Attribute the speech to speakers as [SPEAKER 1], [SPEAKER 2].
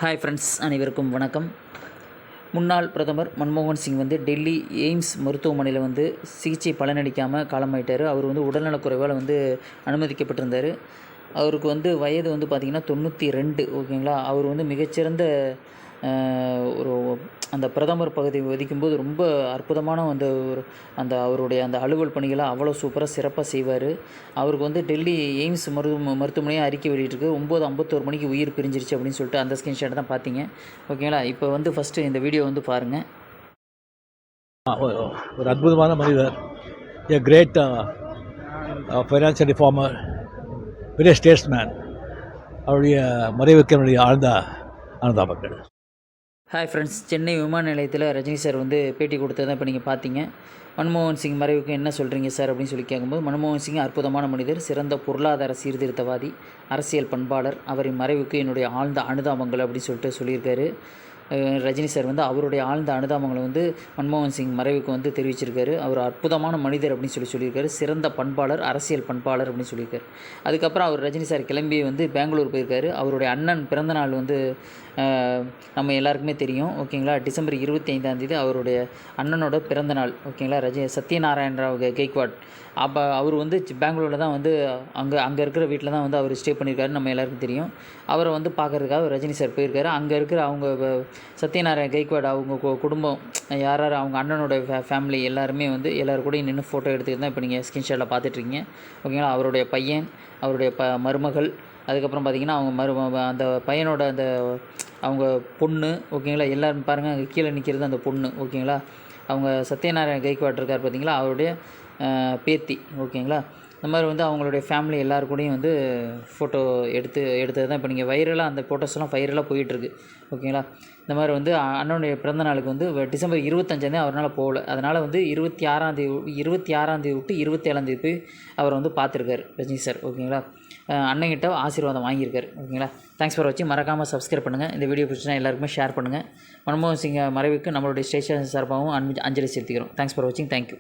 [SPEAKER 1] Hi friends, அனைவருக்கும் வணக்கம். முன்னாள் பிரதமர் மன்மோகன் சிங் வந்து டெல்லி எய்ம்ஸ் மருத்துவமனையில் வந்து சிகிச்சை பலனளிக்காமல் காலமாயிட்டார். அவர் வந்து உடல்நலக்குறைவால் வந்து அனுமதிக்கப்பட்டிருந்தார். அவருக்கு வந்து வயது வந்து பார்த்திங்கன்னா 92. ஓகேங்களா. அவர் வந்து மிகச்சிறந்த ஒரு அந்த பிரதமர் பதவி வகிக்கும்போது ரொம்ப அற்புதமான அந்த அவருடைய அந்த அலுவல் பணிகளை அவ்வளோ சூப்பராக சிறப்பாக செய்வார். அவருக்கு வந்து டெல்லி எய்ம்ஸ் மருத்துவமனையாக அறிக்கை வெளியிட்டிருக்கு. 9:51 மணிக்கு உயிர் பிரிஞ்சிருச்சு அப்படின்னு சொல்லிட்டு அந்த ஸ்கிரீன்ஷாட் தான் பார்த்தீங்க. ஓகேங்களா. இப்போ வந்து ஃபஸ்ட்டு இந்த வீடியோ வந்து பாருங்கள்.
[SPEAKER 2] ஒரு அற்புதமான மனிதர், a great financial reformer, very statesman. அவருடைய மறைவுக்கு என்னுடைய ஆழ்ந்த அனுதாபங்கள்.
[SPEAKER 1] ஹாய் ஃப்ரெண்ட்ஸ், சென்னை விமான நிலையத்தில் ரஜினி சார் வந்து பேட்டி கொடுத்ததான் இப்போ நீங்கள் பார்த்தீங்க. மன்மோகன் சிங் மறைவுக்கு என்ன சொல்கிறீங்க சார் அப்படின்னு சொல்லி கேட்கும்போது, மன்மோகன் சிங் அற்புதமான மனிதர், சிறந்த பொருளாதார சீர்திருத்தவாதி, அரசியல் பண்பாளர், அவரின் மறைவுக்கு என்னுடைய ஆழ்ந்த அனுதாபங்கள் அப்படின்னு சொல்லிட்டு சொல்லியிருக்காரு. ரஜினி சார் வந்து அவருடைய ஆழ்ந்த அனுதாபங்களை வந்து மன்மோகன் சிங் மறைவுக்கு வந்து தெரிவிச்சிருக்காரு. அவர் அற்புதமான மனிதர் அப்படின்னு சொல்லியிருக்காரு. சிறந்த பண்பாளர், அரசியல் பண்பாளர் அப்படின்னு சொல்லியிருக்காரு. அதுக்கப்புறம் அவர் ரஜினி சார் கிளம்பி வந்து பெங்களூர் போயிருக்காரு. அவருடைய அண்ணன் பிறந்தநாள் வந்து நம்ம எல்லாருக்குமே தெரியும். ஓகேங்களா. டிசம்பர் 25 அவருடைய அண்ணனோட பிறந்தநாள். ஓகேங்களா. சத்யநாராயண ராவ் கெய்க்வாட். அப்போ அவர் வந்து பெங்களூரில் தான் வந்து அங்கே இருக்கிற வீட்டில் தான் வந்து அவர் ஸ்டே பண்ணியிருக்காரு. நம்ம எல்லாருக்கும் தெரியும். அவரை வந்து பார்க்குறதுக்காக ரஜினி சார் போயிருக்காரு. அங்கே இருக்கிற அவங்க சத்யநாராயண கெய்க்வாட் அவங்க குடும்பம் யார் அவங்க அண்ணனோட ஃபேமிலி எல்லாருமே வந்து எல்லோரும் கூட நின்று ஃபோட்டோ எடுத்துக்கிட்டு தான் இப்போ நீங்கள் ஸ்க்ரீன்ஷாட்டில் பார்த்துட்ருக்கீங்க. ஓகேங்களா. அவருடைய பையன், அவருடைய மருமகள், அதுக்கப்புறம் பார்த்திங்கன்னா அவங்க அந்த பையனோட அந்த அவங்க பொண்ணு. ஓகேங்களா. எல்லோரும் பாருங்கள், அங்கே கீழே நிற்கிறது அந்த பொண்ணு. ஓகேங்களா. அவங்க சத்யநாராயண கெய்க்வாட் இருக்கார் பார்த்திங்களா, அவருடைய பேத்தி. ஓகேங்களா. இந்த மாதிரி வந்து அவங்களுடைய ஃபேமிலி எல்லாருக்கூடையும் வந்து ஃபோட்டோ எடுத்தது தான் இப்போ நீங்கள் வைரலாக அந்த ஃபோட்டோஸ்லாம் வைரலாக போயிட்டுருக்கு. ஓகேங்களா. இந்த மாதிரி வந்து அண்ணனுடைய பிறந்த நாளுக்கு வந்து டிசம்பர் 25 அவரால் போகல. அதனால் வந்து 26 விட்டு 27 போய் அவர் வந்து பார்த்துருக்காரு ரஜினி சார். ஓகேங்களா. அண்ணங்கிட்ட ஆசீர்வாதம் வாங்கியிருக்காரு. ஓகேங்களா. தேங்க்ஸ் ஃபார் வாட்சிங். மறக்காமல் சப்ஸ்கிரைப் பண்ணுங்கள். இந்த வீடியோ பிடிச்சினா எல்லாருக்குமே ஷேர் பண்ணுங்கள். மன்மோகன் சிங் மறைவுக்கு நம்மளுடைய ஸ்டேஷன் சார்பாகவும் அஞ்சலி செலுத்திக்கிறோம். தேங்க்ஸ் ஃபார் வாட்சிங். தேங்க்யூ.